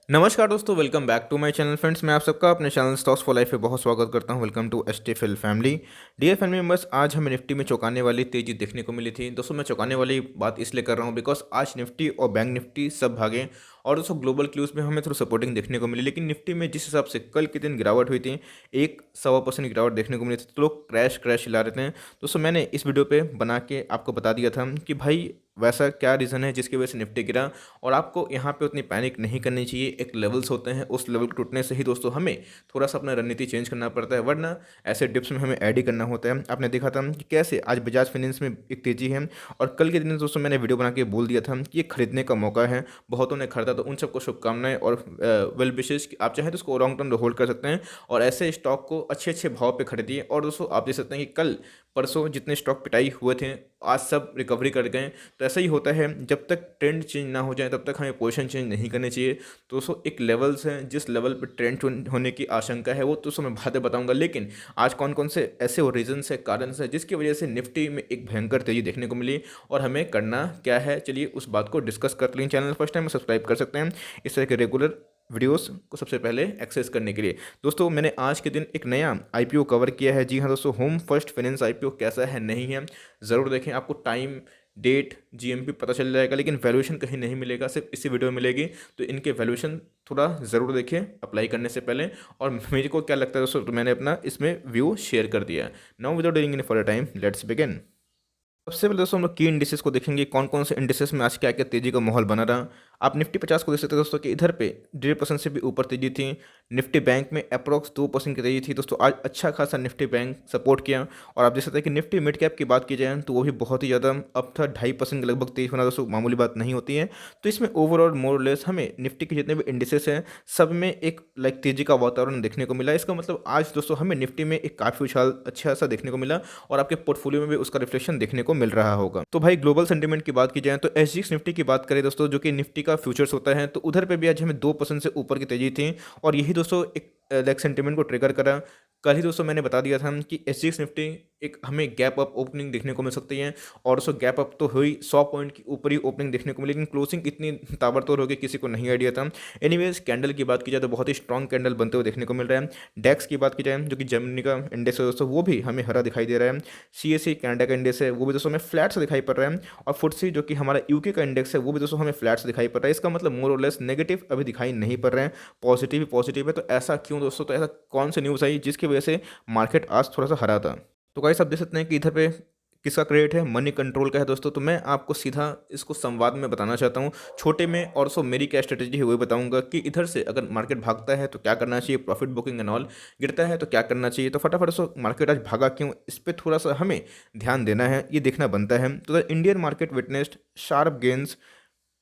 नमस्कार दोस्तों, welcome back to my channel friends. मैं आप सबका अपने चैनल स्टॉक्स फॉर लाइफ पे बहुत स्वागत करता हूं। Welcome to STFL family. Dear family members, आज हमें निफ्टी में चौंकाने वाली तेजी देखने को मिली थी। दोस्तों मैं चौंकाने वाली बात इसलिए कर रहा हूं बिकॉज आज निफ्टी और बैंक निफ्टी सब भागे और दोस्तों ग्लोबल क्लूज में हमें थोड़ा सपोर्टिंग देखने को मिली। लेकिन निफ्टी में जिस हिसाब से कल के दिन गिरावट हुई थी, 1-1.25% गिरावट देखने को मिली थी, तो लोग क्रैश क्रैश हिला रहे थे। दोस्तों मैंने इस वीडियो पे बना के आपको बता दिया था कि भाई वैसा क्या रीज़न है जिसकी वजह से निफ्टी गिरा, और आपको यहाँ पे उतनी पैनिक नहीं करनी चाहिए। एक लेवल्स होते हैं, उस लेवल के टूटने से ही दोस्तों हमें थोड़ा सा अपना रणनीति चेंज करना पड़ता है, वरना ऐसे डिप्स में हमें ऐड ही करना होता है। आपने देखा था कि कैसे आज बजाज फाइनेंस में एक तेजी है, और कल के दिन दोस्तों मैंने वीडियो बना के बोल दिया था कि ये खरीदने का मौका है, बहुतों ने खरीदा, तो उन सबको शुभकामनाएं और वेल विशेष। आप चाहें तो उसको लॉन्ग टर्म होल्ड कर सकते हैं और ऐसे स्टॉक को अच्छे अच्छे भाव पे खरीदिए। और दोस्तों आप देख सकते हैं कि कल परसों जितने स्टॉक पिटाई हुए थे आज सब रिकवरी कर गए। तो ऐसा ही होता है, जब तक ट्रेंड चेंज ना हो जाए तब तक हमें पोजीशन चेंज नहीं करनी चाहिए। तो दोस्तों एक लेवल्स हैं, जिस लेवल पर ट्रेंड होने की आशंका है वो तो मैं बातें बताऊंगा। लेकिन आज कौन कौन से ऐसे वो रीजन्स है, कारण है जिसकी वजह से निफ्टी में एक भयंकर तेजी देखने को मिली और हमें करना क्या है, चलिए उस बात को डिस्कस करते हैं। चैनल फर्स्ट टाइम सब्सक्राइब कर सकते हैं इस तरह के रेगुलर वीडियोस को सबसे पहले एक्सेस करने के लिए। दोस्तों मैंने आज के दिन एक नया आईपीओ कवर किया है। जी हाँ दोस्तों, होम फर्स्ट फाइनेंस आईपीओ कैसा है नहीं है ज़रूर देखें। आपको टाइम, डेट, जीएमपी पता चल जाएगा, लेकिन वैल्यूएशन कहीं नहीं मिलेगा, सिर्फ इसी वीडियो में मिलेगी। तो इनके वैल्यूएशन थोड़ा ज़रूर देखें अप्लाई करने से पहले। और मेरे को क्या लगता है दोस्तों, तो मैंने अपना इसमें व्यू शेयर कर दिया है। Now without doing any further time, let's begin. सबसे पहले दोस्तों हम लोग की इंडिसेस को देखेंगे, कौन कौन से इंडिसेस में आज क्या क्या तेजी का माहौल बना रहा। आप निफ्टी 50 को देख सकते हैं दोस्तों कि इधर पे 1.5% से भी ऊपर तेजी थी। निफ्टी बैंक में अप्रॉक्स 2% की तेजी थी दोस्तों। आज अच्छा खासा निफ्टी बैंक सपोर्ट किया। और आप देख सकते हैं कि निफ्टी मिड कैप की बात की जाए तो वो भी बहुत ही ज़्यादा अप था, 2.5% के लगभग तेज होना दोस्तों मामूली बात नहीं होती है। तो इसमें ओवरऑल मोर लेस हमें निफ्टी के जितने भी इंडिसेस हैं सब में एक लाइक तेजी का वातावरण देखने को मिला। इसका मतलब आज दोस्तों हमें निफ्टी में एक काफ़ी उछाल अच्छा सा देखने को मिला, और आपके पोर्टफोलियो में भी उसका रिफ्लेक्शन देखने को मिल रहा होगा। तो भाई ग्लोबल सेंटीमेंट की बात की जाए तो एसजीएक्स निफ्टी की बात करें दोस्तों, जो कि निफ्टी का फ्यूचर्स होता है, तो उधर पे भी आज हमें 2% से ऊपर की तेजी थी। और यही दोस्तों एक लाइक सेंटीमेंट को ट्रिगर करा। कल ही दोस्तों मैंने बता दिया था कि एसजीएक्स निफ्टी एक हमें गैप अप ओपनिंग देखने को मिल सकती है, और दोस्तों गैप अप तो हुई, 100 पॉइंट की ऊपर ही ओपनिंग देखने को मिली, लेकिन क्लोजिंग इतनी ताबड़तोड़ हो गई किसी को नहीं आइडिया था। एनीवेज कैंडल की बात की जाए तो बहुत ही स्ट्रॉन्ग कैंडल बनते हुए देखने को मिल रहा है। डेक्स की बात की जाए जो कि जर्मनी का इंडेक्स है दोस्तों, वो भी हमें हरा दिखाई दे रहा है। सीएसई कनाडा का इंडेक्स है, वो भी दोस्तों हमें फ्लैट से दिखाई पड़ रहा है। और फुटसी जो कि हमारा यूके का इंडेक्स है, वो भी दोस्तों हमें फ्लैट से दिखाई पड़ रहा है। इसका मतलब मोर और लेस नेगेटिव अभी दिखाई नहीं पड़ रहे हैं, पॉजिटिव ही पॉजिटिव है। तो ऐसा क्यों दोस्तों, तो ऐसा कौन सी न्यूज़ आई जिसकी वजह से मार्केट आज थोड़ा सा हरा था। तो गाइस आप देख सकते हैं कि इधर पे किसका क्रेडिट है, मनी कंट्रोल का है दोस्तों। तो मैं आपको सीधा इसको संवाद में बताना चाहता हूँ छोटे में, और सो मेरी क्या स्ट्रेटेजी है वही बताऊंगा कि इधर से अगर मार्केट भागता है तो क्या करना चाहिए, प्रॉफिट बुकिंग एंड ऑल, गिरता है तो क्या करना चाहिए। तो फटाफट सो मार्केट आज भागा क्यों, इस पर थोड़ा सा हमें ध्यान देना है, ये देखना बनता है। तो the Indian market witnessed sharp gains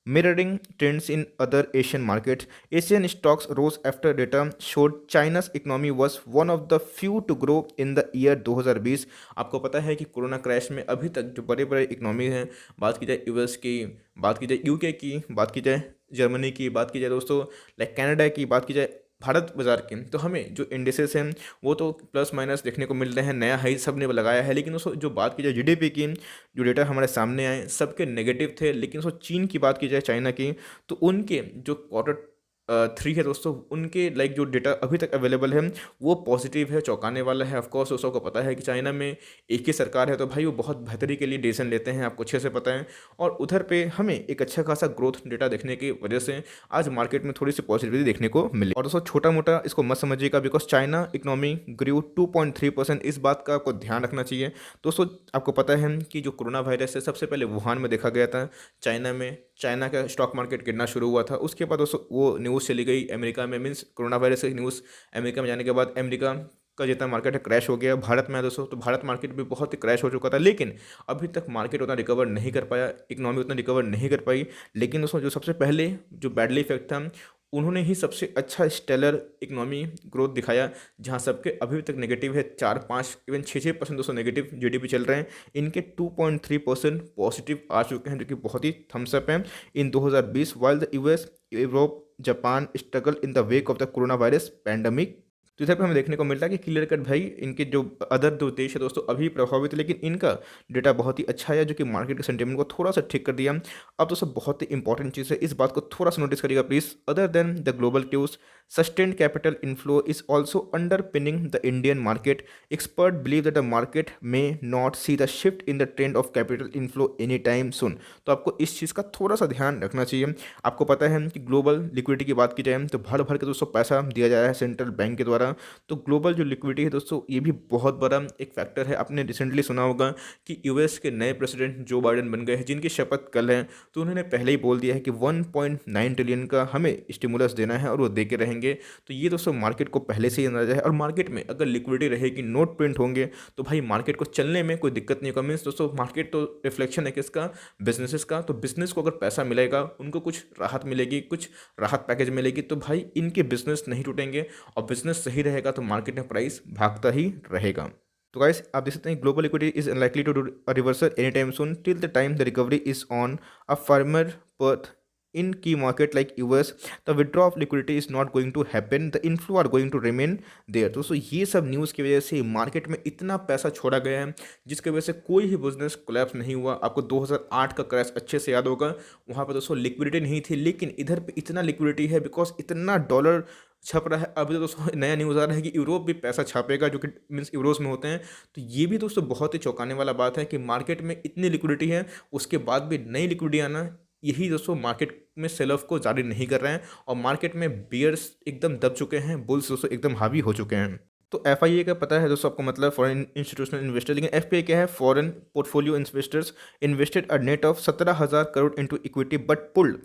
mirroring trends in other Asian markets. Asian stocks rose after data showed China's economy was one of the few to grow in the year 2020। आपको पता है कि कोरोना क्रैश में अभी तक जो बड़े बड़े इकोनॉमी हैं, बात की जाए यूएस की, बात की जाए यूके की, बात की जाए जर्मनी की, बात की जाए दोस्तों लाइक कनाडा की, बात की जाए भारत बाजार की, तो हमें जो इंडिसेस हैं वो तो प्लस माइनस देखने को मिल रहे हैं, नया हाई सब ने लगाया है। लेकिन दोस्तों जो बात की जाए जीडीपी की, जो डेटा हमारे सामने आए सबके नेगेटिव थे। लेकिन दोस्तों चीन की बात की जाए, चाइना की, तो उनके जो क्वार्टर 3 है दोस्तों, उनके लाइक जो डेटा अभी तक अवेलेबल है वो पॉजिटिव है, चौंकाने वाला है। ऑफकोर्स दोस्तों को पता है कि चाइना में एक ही सरकार है, तो भाई वो बहुत बेहतरी के लिए डिसीजन लेते हैं, आपको अच्छे से पता है। और उधर पे हमें एक अच्छा खासा ग्रोथ डेटा देखने की वजह से आज मार्केट में थोड़ी सी पॉजिटिविटी देखने को मिली। और दोस्तों छोटा मोटा इसको मत समझिएगा, बिकॉज चाइना इकोनॉमी ग्रू 2.3%, इस बात का आपको ध्यान रखना चाहिए। दोस्तों आपको पता है कि जो कोरोना वायरस है सबसे पहले वुहान में देखा गया था, चाइना में। चाइना का स्टॉक मार्केट गिरना शुरू हुआ था, उसके बाद दोस्तों वो न्यूज़ चली गई अमेरिका में, मीन्स कोरोना वायरस की न्यूज़ अमेरिका में जाने के बाद अमेरिका का जितना मार्केट है क्रैश हो गया। भारत में है दोस्तों, तो भारत मार्केट भी बहुत ही क्रैश हो चुका था, लेकिन अभी तक मार्केट उतना रिकवर नहीं कर पाया, इकोनॉमी उतना रिकवर नहीं कर पाई। लेकिन दोस्तों जो सबसे पहले जो बैडली इफेक्ट था, उन्होंने ही सबसे अच्छा स्टेलर इकोनॉमी ग्रोथ दिखाया, जहां सबके अभी तक नेगेटिव है, 4-5 इवन 6-6% दोस्तों नेगेटिव जीडीपी चल रहे हैं। इनके 2.3% पॉजिटिव आ चुके हैं, जो कि बहुत ही थम्सअप है इन 2020, while the US, Europe, Japan struggle in the wake of the corona virus pandemic. तो इधर पे हमें देखने को मिलता है कि क्लियर कट भाई इनके जो अदर जो देश है दोस्तों अभी प्रभावित है, लेकिन इनका डेटा बहुत ही अच्छा है जो कि मार्केट के सेंटीमेंट को थोड़ा सा ठीक कर दिया। अब दोस्तों बहुत ही इंपॉर्टेंट चीज़ है, इस बात को थोड़ा सा नोटिस करिएगा please. Other than the global cues, sustained capital inflow is also underpinning the Indian market. Experts believe that the market may not see the shift in the trend of capital inflow anytime soon. तो आपको इस चीज़ का थोड़ा सा ध्यान रखना चाहिए। आपको पता है कि ग्लोबल लिक्विडिटी की बात की जाए तो भर भर के दोस्तों पैसा दिया जा रहा है सेंट्रल बैंक के द्वारा। तो ग्लोबल जो लिक्विडिटी है दोस्तों ये भी बहुत बड़ा एक फैक्टर है। आपने रिसेंटली सुना होगा कि यूएस के नए प्रेसिडेंट जो बाइडेन बन गए हैं, जिनकी शपथ कल है, तो उन्होंने पहले ही बोल दिया है कि 1.9 ट्रिलियन का हमें स्टिमुलस देना है और वो दे के रहेंगे। तो ये दोस्तों मार्केट को पहले से ही अंदाजा है, और मार्केट में अगर लिक्विडिटी रहेगी, नोट प्रिंट होंगे, तो भाई मार्केट को चलने में कोई दिक्कत नहीं होगा। मीन्स दोस्तों मार्केट तो रिफ्लेक्शन है किसका, बिजनेसेस का। तो बिजनेस को अगर पैसा मिलेगा, उनको कुछ राहत मिलेगी, कुछ राहत पैकेज मिलेगी, तो भाई इनके बिजनेस नहीं टूटेंगे, और बिजनेस सही रहेगा तो मार्केट में प्राइस भागता ही रहेगा। तो गाइस आप देख सकते हैं global liquidity is unlikely to do a reversal any time soon till the time the recovery is on a firmer path in key market like US. The withdrawal of liquidity is not going to happen, the inflow are going to remain there. तो दोस्तों ये सब news की वजह से market में इतना पैसा छोड़ा गया है जिसकी वजह से कोई भी बिजनेस कोलैप्स नहीं हुआ। आपको 2008 का क्रैश अच्छे से याद होगा, वहाँ पर दोस्तों लिक्विडिटी नहीं थी, लेकिन इधर पे इतना लिक्विडिटी है बिकॉज इतना डॉलर छप रहा है। अभी तो दोस्तों नया न्यूज़ आ रहा है कि यूरोप भी पैसा छापेगा, जो कि मीन्स यूरोस में होते हैं। तो ये भी दोस्तों बहुत ही चौंकाने वाला बात है कि मार्केट में इतनी लिक्विडिटी है, उसके बाद भी नई लिक्विडिटी आना, यही दोस्तों मार्केट में सेल ऑफ को जारी नहीं कर रहे हैं, और मार्केट में बियर्स एकदम दब चुके हैं, बुल्स दोस्तों एकदम हावी हो चुके हैं। तो एफआईए का पता है दोस्तों आपको, मतलब फॉरेन इंस्टीट्यूशनल इन्वेस्टर, लेकिन एफपीआई क्या है, foreign portfolio investors invested a net of 17,000 crore into equity but pulled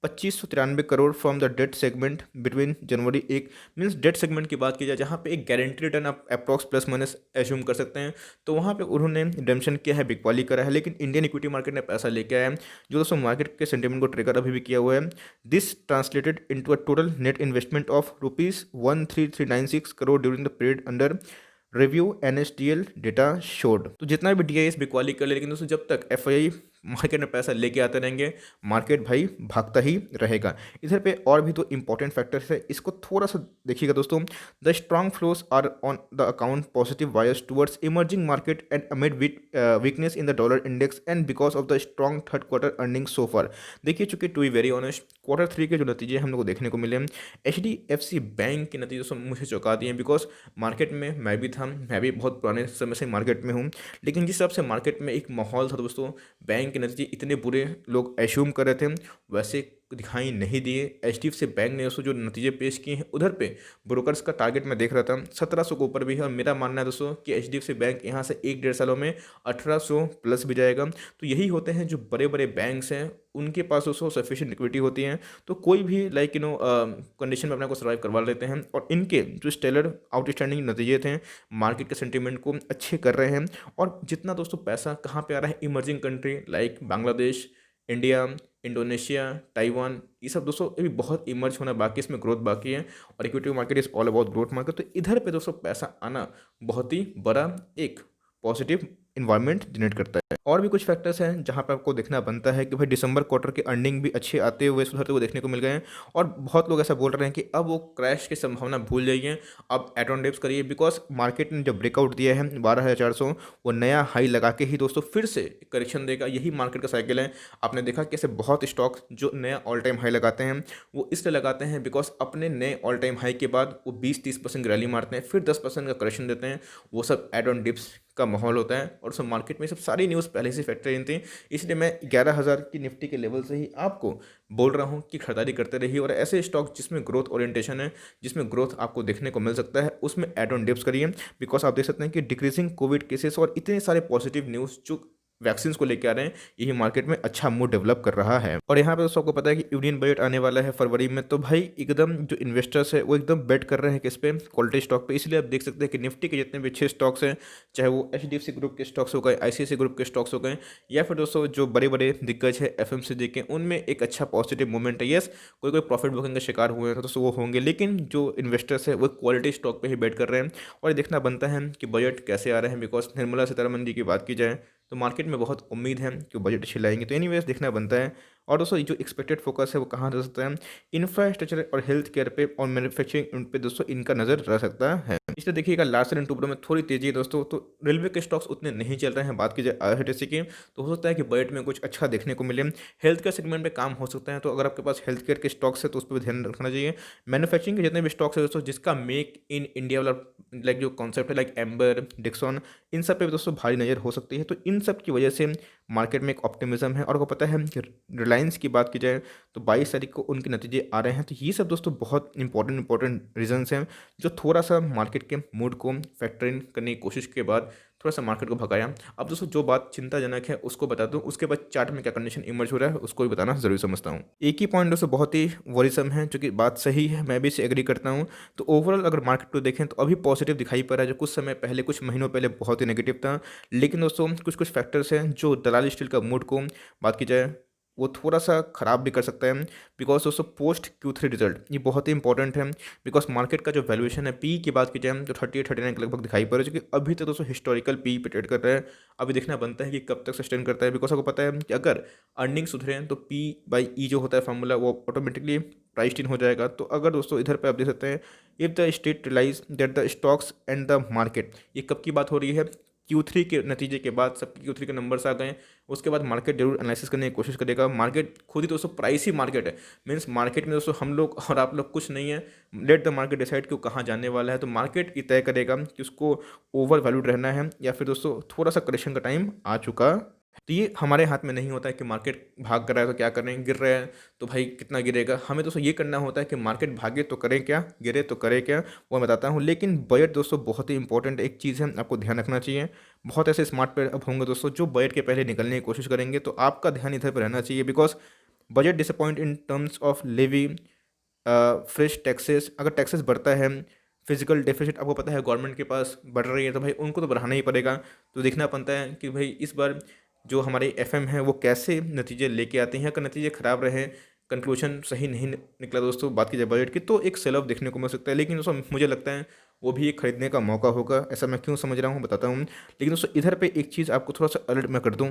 2593 crore from the debt segment between January एक। मीन्स डेट सेगमेंट की बात की जाए जहाँ पे एक गारंटी रिटर्न आप अप्रॉक्स प्लस माइनस एज्यूम कर सकते हैं, तो वहाँ पे उन्होंने रिडेम्पशन किया है, बिकवाली करा है, लेकिन इंडियन इक्विटी मार्केट ने पैसा लेके आया है, जो दोस्तों मार्केट के सेंटीमेंट को ट्रिगर अभी भी किया हुआ है। This translated into a total net investment of ₹13396 crore during the period under review NSDL data showed. तो जितना भी डीआईएस बिकवाली कर ले, लेकिन दोस्तों जब तक एफआईआई मार्केट में पैसा लेके आते रहेंगे, मार्केट भाई भागता ही रहेगा। इधर पे और भी तो इंपॉर्टेंट फैक्टर्स है, इसको थोड़ा सा देखिएगा दोस्तों। The strong flows are on the account positive wires towards emerging market and amid weakness in the dollar index and because of the strong third quarter earning so far. देखिए चूंकि to be very honest, Q3 के जो नतीजे हम लोग को देखने को मिले, एचडीएफसी बैंक के नतीजे दोस्तों मुझे चौंका दिए, बिकॉज मार्केट में मैं भी था, मैं भी बहुत पुराने समय से मार्केट में हूँ, लेकिन जिस हिसाब से मार्केट में एक माहौल था दोस्तों, बैंक के नतीजे इतने बुरे लोग एश्यूम कर रहे थे, वैसे दिखाई नहीं दिए। एचडीएफसी बैंक ने दोस्तों जो नतीजे पेश किए हैं, उधर पे ब्रोकर्स का टारगेट मैं देख रहा था 1700 के ऊपर भी है, और मेरा मानना है दोस्तों कि एचडीएफसी बैंक यहाँ से 1-1.5 सालों में 1800 प्लस भी जाएगा। तो यही होते हैं जो बड़े बड़े बैंक्स हैं, उनके पास दोस्तों सफिशिएंट लिक्विडिटी होती है, तो कोई भी लाइक कंडीशन में अपने को सर्वाइव करवा लेते हैं, और इनके जो स्टेलर आउटस्टैंडिंग नतीजे थे मार्केट के सेंटीमेंट को अच्छे कर रहे हैं। और जितना दोस्तों पैसा कहाँ पे आ रहा है, emerging country like Bangladesh, India, Indonesia, Taiwan, ये सब दोस्तों ये भी बहुत इमर्ज होना बाकी, इसमें ग्रोथ बाकी है, और equity market is all about growth market. तो इधर पे दोस्तों पैसा आना बहुत ही बड़ा एक पॉजिटिव इन्वायरमेंट जनरेट करता है। और भी कुछ फैक्टर्स हैं जहां पर आपको देखना बनता है कि भाई दिसंबर क्वार्टर के अर्निंग भी अच्छे आते हुए सुधरते हुए देखने को मिल गए हैं, और बहुत लोग ऐसा बोल रहे हैं कि अब वो क्रैश की संभावना भूल जाइए, अब एड ऑन डिप्स करिए, बिकॉज मार्केट ने जो ब्रेकआउट दिया है 12,400, वो नया हाई लगा के ही दोस्तों फिर से करेक्शन देगा। यही मार्केट का साइकिल है। आपने देखा कैसे बहुत स्टॉक जो नया ऑल टाइम हाई लगाते हैं, वो इसलिए लगाते हैं बिकॉज अपने नए ऑल टाइम हाई के बाद वो 20-30% रैली मारते हैं, फिर 10% का करेक्शन देते हैं, वो सब एड ऑन डिप्स का माहौल होता है। और सब मार्केट में सब सारी न्यूज़ पहले से फैक्टर इन थी, इसलिए मैं 11,000 की निफ्टी के लेवल से ही आपको बोल रहा हूँ कि खरीदारी करते रहिए, और ऐसे स्टॉक जिसमें ग्रोथ ओरिएंटेशन है, जिसमें ग्रोथ आपको देखने को मिल सकता है, उसमें एड ऑन डिप्स करिए। बिकॉज आप देख सकते हैं कि डिक्रीजिंग कोविड केसेस और इतने सारे पॉजिटिव न्यूज़ जो वैक्सीन को लेकर आ रहे हैं, यही मार्केट में अच्छा मूड डेवलप कर रहा है। और यहाँ पे दोस्तों आपको पता है कि यूनियन बजट आने वाला है फरवरी में, तो भाई एकदम जो इन्वेस्टर्स है वो एकदम बेट कर रहे हैं किस पे, क्वालिटी स्टॉक पे। इसलिए आप देख सकते हैं कि निफ्टी के जितने भी अच्छे स्टॉक्स हैं, चाहे वो एचडीएफसी ग्रुप के स्टॉक्स हो गए, आईसीआईसीआई ग्रुप के स्टॉक्स हो गए, या फिर दोस्तों जो बड़े बड़े दिग्गज है एफएमसीजी के, उनमें एक अच्छा पॉजिटिव मूवमेंट है। यस, कोई कोई प्रॉफिट बुकिंग का शिकार हुए हैं तो दोस्तों वो होंगे, लेकिन जो इन्वेस्टर्स है वो क्वालिटी स्टॉक पे ही बेट कर रहे हैं। और ये देखना बनता है कि बजट कैसे आ रहे हैं, बिकॉज निर्मला सीतारमन जी की बात की जाए तो मार्केट में बहुत उम्मीद है कि बजट अच्छी लाएंगे। तो एनीवेज देखना बनता है, और दोस्तों ये जो एक्सपेक्टेड फोकस है वो कहाँ रह सकता है, इंफ्रास्ट्रक्चर और हेल्थ केयर पे और मैन्युफैक्चरिंग उन पे दोस्तों इनका नज़र रह सकता है। इसलिए देखिएगा लास्ट एंड टुकड़ों में थोड़ी तेजी है दोस्तों, तो रेलवे के स्टॉक्स उतने नहीं चल रहे हैं। बात की जाए आईआरसीटीसी की, तो हो सकता है कि बजट में कुछ अच्छा देखने को मिले। हेल्थ केयर सेगमेंट में काम हो सकता है, तो अगर आपके पास हेल्थ केयर के स्टॉक्स है तो उस पर भी ध्यान रखना चाहिए। मैन्युफैक्चरिंग के जितने भी स्टॉक्स है दोस्तों, जिसका मेक इन इंडिया वाला लाइक जो कॉन्सेप्ट है, लाइक एम्बर, डिक्सॉन, इन सब पे भी दोस्तों भारी नज़र हो सकती है। तो इन सब की वजह से मार्केट में एक ऑप्टिमिज्म है। और आपको पता है कि रिलायंस की बात की जाए तो 22 तारीख को उनके नतीजे आ रहे हैं। तो ये सब दोस्तों बहुत इंपॉर्टेंट रीजंस हैं जो थोड़ा सा मार्केट के मूड को फैक्टर इन करने की कोशिश के बाद थोड़ा सा मार्केट को भगाया। अब दोस्तों जो बात चिंताजनक है उसको बता दूं, उसके बाद चार्ट में क्या कंडीशन इमर्ज हो रहा है उसको भी बताना जरूरी समझता हूं। एक ही पॉइंट दोस्तों बहुत ही वरीसम है, जो कि बात सही है, मैं भी इसे एग्री करता हूं। तो ओवरऑल अगर मार्केट को देखें तो अभी पॉजिटिव दिखाई पड़ रहा है, जो कुछ समय पहले, कुछ महीनों पहले बहुत ही नेगेटिव था। लेकिन दोस्तों कुछ कुछ फैक्टर्स हैं जो दलाली स्टील का मूड को बात की जाए वो थोड़ा सा ख़राब भी कर सकता है। बिकॉज दोस्तों पोस्ट Q3 रिजल्ट ये बहुत ही इंपॉर्टेंट है। बिकॉज मार्केट का जो वैल्यूएशन है पी की बात की जाए तो 38-39 के लगभग दिखाई पड़ रहा है, जो कि अभी तक दोस्तों हिस्टोरिकल पी पे ट्रेड कर रहा है। अभी देखना बनता है कि कब तक सस्टेन करता है। बिकॉज आपको पता है कि अगर अर्निंग सुधरे तो P/E जो होता है फॉर्मूला वो ऑटोमेटिकली प्राइस्ड इन हो जाएगा। तो अगर दोस्तों इधर पे आप देख सकते हैं, if the state realize that the stocks and the market, ये कब की बात हो रही है, Q3 के नतीजे के बाद, सबके Q3 के नंबर्स आ गए, उसके बाद मार्केट जरूर एनालिसिस करने की कोशिश करेगा। मार्केट खुद ही दोस्तों प्राइस ही मार्केट है, मीन्स मार्केट में दोस्तों हम लोग और आप लोग कुछ नहीं है। लेट द मार्केट डिसाइड कि वो कहाँ जाने वाला है। तो मार्केट ये तय करेगा कि उसको ओवर वैल्यूड रहना है या फिर दोस्तों थोड़ा सा करेक्शन का टाइम आ चुका। तो ये हमारे हाथ में नहीं होता है कि मार्केट भाग कर रहा है तो क्या करें, गिर रहा है तो भाई कितना गिरेगा। हमें दोस्तों ये करना होता है कि मार्केट भागे तो करें क्या, गिरे तो करें क्या, वो मैं बताता हूँ। लेकिन बजट दोस्तों बहुत ही इंपॉर्टेंट एक चीज़ है, आपको ध्यान रखना चाहिए। बहुत ऐसे स्मार्ट प्लेयर अब होंगे दोस्तों जो बजट के पहले निकलने की कोशिश करेंगे, तो आपका ध्यान इधर पर रहना चाहिए। Because budget disappoint in terms of levy, fresh taxes, अगर टैक्सेस बढ़ता है, फिजिकल डेफिसिट आपको पता है गवर्नमेंट के पास बढ़ रही है, तो भाई उनको तो बढ़ाना ही पड़ेगा। तो देखना पड़ता है कि भाई इस बार जो हमारे एफएम है वो कैसे नतीजे लेके आते हैं। अगर नतीजे खराब रहे, कंक्लूजन सही नहीं निकला दोस्तों बात की जाए बजट की, तो एक सेल ऑफ देखने को मिल सकता है। लेकिन दोस्तों मुझे लगता है वो भी एक खरीदने का मौका होगा। ऐसा मैं क्यों समझ रहा हूँ बताता हूँ। लेकिन दोस्तों इधर पे एक चीज़ आपको थोड़ा सा अलर्ट मैं कर दूँ,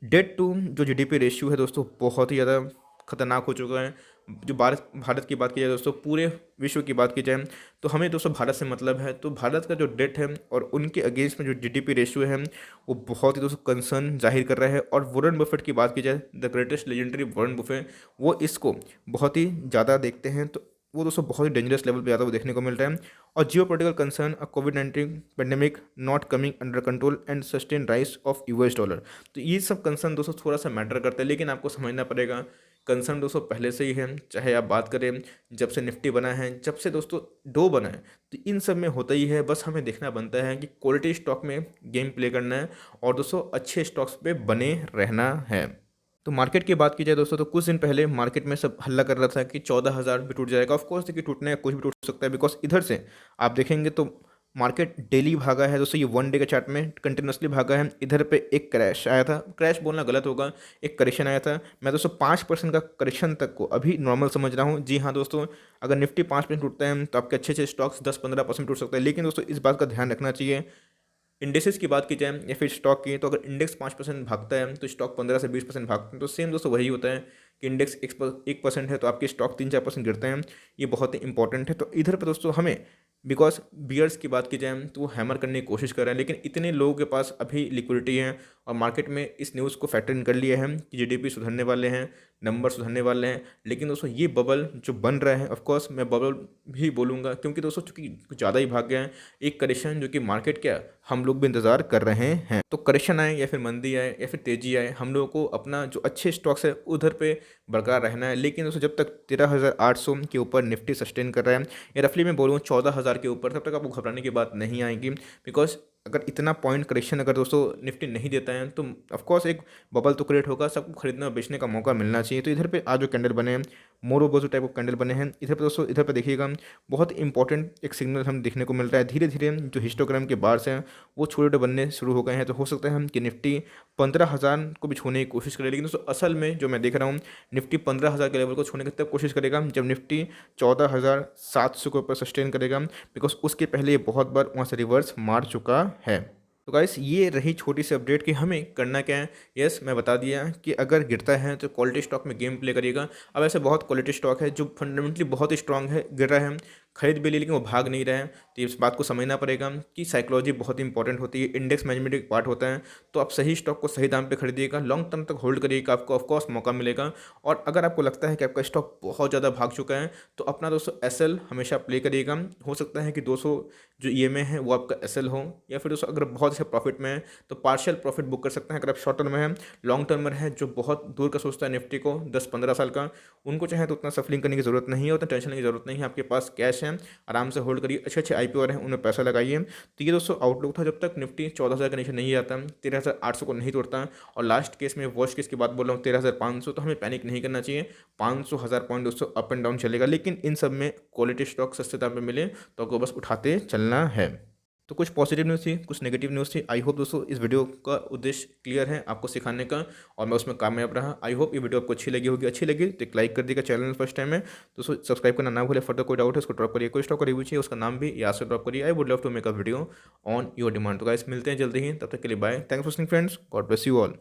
डेट टू जो जीडीपी रेशियो है दोस्तों बहुत ही ज़्यादा खतरनाक हो चुका है। जो भारत भारत की बात की जाए दोस्तों, पूरे विश्व की बात की जाए तो हमें दोस्तों भारत से मतलब है। तो भारत का जो डेट है और उनके अगेंस्ट में जो जीडीपी रेशियो है वो बहुत ही दोस्तों कंसर्न जाहिर कर रहा है। और वॉरेन बफेट की बात की जाए, the greatest legendary Warren Buffett, वो इसको बहुत ही ज़्यादा देखते हैं। तो वो दोस्तों बहुत ही डेंजरस लेवल पे ज़्यादा वो देखने को मिल रहा है। और geo political concern, covid pandemic not coming under control and sustain rise of US dollar, तो ये सब कंसर्न दोस्तों थोड़ा सा मैटर करता है। लेकिन आपको समझना पड़ेगा कंसर्न दोस्तों पहले से ही है। चाहे आप बात करें जब से निफ्टी बना है, जब से दोस्तों डो बना है, तो इन सब में होता ही है। बस हमें देखना बनता है कि क्वालिटी स्टॉक में गेम प्ले करना है और दोस्तों अच्छे स्टॉक्स पे बने रहना है। तो मार्केट की बात की जाए दोस्तों, तो कुछ दिन पहले मार्केट में सब हल्ला कर रहा था कि 14,000 भी टूट जाएगा। ऑफ कोर्स देखिए टूटने का कुछ भी टूट सकता है। बिकॉज इधर से आप देखेंगे तो मार्केट डेली भागा है दोस्तों, ये वन डे के चार्ट में कंटिन्यूसली भागा है। इधर पे एक क्रैश आया था, क्रैश बोलना गलत होगा, एक करेक्शन आया था। मैं दोस्तों 5% का करेक्शन तक को अभी नॉर्मल समझ रहा हूँ। जी हाँ दोस्तों, अगर निफ्टी 5% टूटता है तो आपके अच्छे अच्छे स्टॉक्स 10-15% टूट सकते हैं। लेकिन दोस्तों इस बात का ध्यान रखना चाहिए, इंडेक्सेस की बात की जाए या फिर स्टॉक की, तो अगर इंडेक्स 5% भागता है तो स्टॉक 15 से 20% भागते हैं। तो सेम दोस्तों वही होता है कि इंडेक्स 1% है तो आपके स्टॉक 3-4% गिरते हैं। ये बहुत ही इंपॉर्टेंट है। तो इधर पर दोस्तों हमें, बिकॉज बियर्स की बात की जाए तो वो हैमर करने की कोशिश कर रहे हैं, लेकिन इतने लोगों के पास अभी लिक्विडिटी है और मार्केट में इस न्यूज़ को फैक्टर इन कर लिया है कि जीडीपी सुधरने वाले हैं, नंबर सुधरने वाले हैं। लेकिन दोस्तों ये बबल जो बन रहा है, ऑफकोर्स मैं बबल भी बोलूँगा, क्योंकि दोस्तों चूंकि कुछ ज़्यादा ही भाग गया है। एक करेक्शन जो कि मार्केट क्या हम लोग भी इंतज़ार कर रहे हैं। तो करेक्शन आए या फिर मंदी आए या फिर तेजी आए, हम लोगों को अपना जो अच्छे स्टॉक्स है उधर पे बरकरार रहना है। लेकिन दोस्तों जब तक 13,800 के ऊपर निफ्टी सस्टेन कर रहा है, या रफली मैं बोलूँ 14,000 के ऊपर, तब तक आपको घबराने की बात नहीं आएगी। बिकॉज अगर इतना पॉइंट करेक्शन अगर दोस्तों निफ्टी नहीं देता है तो ऑफकोर्स एक बबल तो क्रिएट होगा, सबको खरीदने और बेचने का मौका मिलना चाहिए। तो इधर पे आज जो कैंडल बने हैं, मोरो बोजो टाइप ऑफ कैंडल बने हैं, इधर पे दोस्तों इधर पे देखिएगा बहुत इंपॉर्टेंट एक सिग्नल हम देखने को मिल रहा है। धीरे धीरे जो हिस्टोग्राम के बार्स हैं वो छोटे छोटे बनने शुरू हो गए हैं। तो हो सकता है हम कि निफ्टी 15,000 को भी छूने की कोशिश करें। लेकिन दोस्तों असल में जो मैं देख रहा हूँ, निफ्टी 15,000 के लेवल को छूने की तब कोशिश करेगा जब निफ्टी 14,700 के ऊपर सस्टेन करेगा। बिकॉज उसके पहले ये बहुत बार वहाँ से रिवर्स मार चुका है। तो गाइस ये रही छोटी सी अपडेट कि हमें करना क्या है। यस, मैं बता दिया कि अगर गिरता है तो क्वालिटी स्टॉक में गेम प्ले करिएगा। अब ऐसे बहुत क्वालिटी स्टॉक है जो फंडामेंटली बहुत ही स्ट्रांग है, गिर रहा है, खरीद भी ली लेकिन वो भाग नहीं रहा है। तो इस बात को समझना पड़ेगा कि साइकोलॉजी बहुत इंपॉर्टेंट होती है, इंडेक्स मैनेजमेंट एक पार्ट होता है। तो आप सही स्टॉक को सही दाम पे खरीदिएगा, लॉन्ग टर्म तक होल्ड करिएगा, आपको ऑफकोर्स मौका मिलेगा। और अगर आपको लगता है कि आपका स्टॉक बहुत ज़्यादा भाग चुका है तो अपना दोस्तों एसएल हमेशा प्ले करिएगा। हो सकता है कि 200 जो ईएमए है वो आपका एसएल हो, या फिर दोस्तों अगर बहुत अच्छे प्रॉफिट में है तो पार्शियल प्रॉफिट बुक कर सकते हैं। अगर आप शॉर्ट टर्म में है, लॉन्ग टर्म में है, जो बहुत दूर का सोचता है निफ्टी को 10-15 साल का, उनको चाहे तो उतना सफलिंग करने की जरूरत नहीं है, उतना टेंशन लेने की जरूरत नहीं है। आपके पास कैश है, आराम से होल्ड करिए, अच्छे अच्छे आईपीओ हैं उनमें पैसा लगाइए। तो ये दोस्तों आउटलुक था जब तक निफ्टी 14,000 के नीचे नहीं आता, 13,800 को नहीं तोड़ता। और लास्ट केस में वर्स्ट केस की बात बोल रहा हूँ 13,500, तो हमें पैनिक नहीं करना चाहिए। 500 1000 पॉइंट दोस्तों अप एंड डाउन चलेगा, लेकिन इन सब में क्वालिटी स्टॉक सस्ते दाम पे मिले तो आपको बस उठाते चलना है। तो कुछ पॉजिटिव न्यूज़ थी, कुछ नेगेटिव न्यूज़ थी। आई होप दोस्तों इस वीडियो का उद्देश्य क्लियर है आपको सिखाने का, और मैं उसमें कामयाब रहा। आई होप ये वीडियो आपको अच्छी लगी होगी। अच्छी लगी तो एक लाइक कर देगा, चैनल फर्स्ट टाइम है दोस्तों सब्सक्राइब करना ना भूले। फर्दर कोई डाउट है उसको ड्रॉप करिए, कोई स्टॉक का रिव्यू चाहिए उसका नाम भी यहाँ से ड्रॉप करिए। I would love to make a video on your demand. तो गाइस मिलते हैं जल्दी ही, तब तक के लिए bye. Thanks for watching friends, God bless you all.